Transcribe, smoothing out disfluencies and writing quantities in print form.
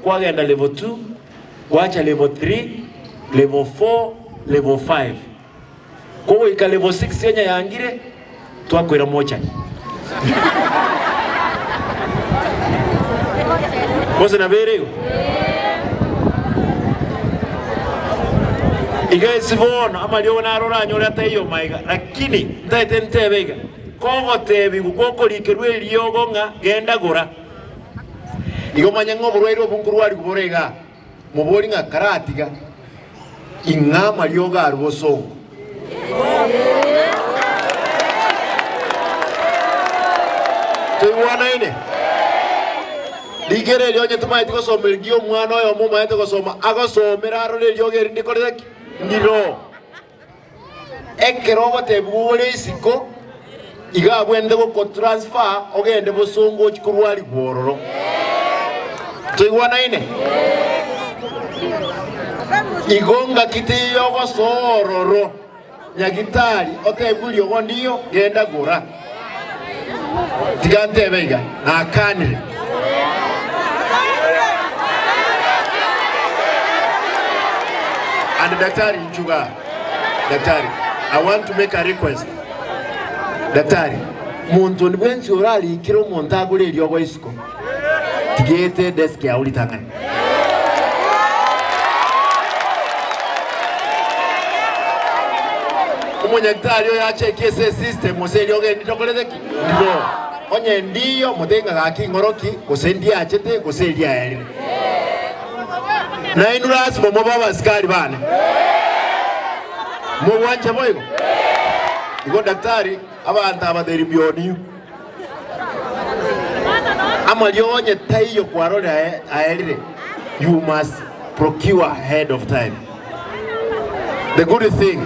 kwagenda level 2 kwacha level 3 level 4 level 5 kwa ika level 6 yenya yangire twakwira mocha Boze na bereo Iga sivona amalio na rora nyora tayo maiga lakini ndaite ntebega kogo tebi gukoko likerwe liyogo nga genda gora Igo manyango burwairo bunkurwari kuborega mubori nga karatiga ingama lyoga arubosongo Tuwana ine Digere lyo nyetuma itiko somergio mwana oyo muma yete gosoma agosomera arore lyogeri ndikoreki ndiro Ekerogo tebure isiko iga bwende ko transfer ogende bosongo chikurwari gwororo Tuwana ine Igonga kitiyo gosororo nyagitari otebulyo gondiyo genda gora Tigante bega na kanile And Daktari Nchuga, Daktari, I want to make a request. Daktari, muntu nibwenzi orali kiro montagule lyogo isiko. Tigete desk ya ulitangana. Daktari oyo acheke system oseli oge nditokolezeki. Ndiyo. Onye ndiyo mudenga gaki ngoroki kosendi achete koseli ya Na inuras bomo baba skari bana. Muwanje boygo. Igo daktari abantu abaderi bioni. Amalio onye tayo kwarole aelire. You must procure ahead of time. The good thing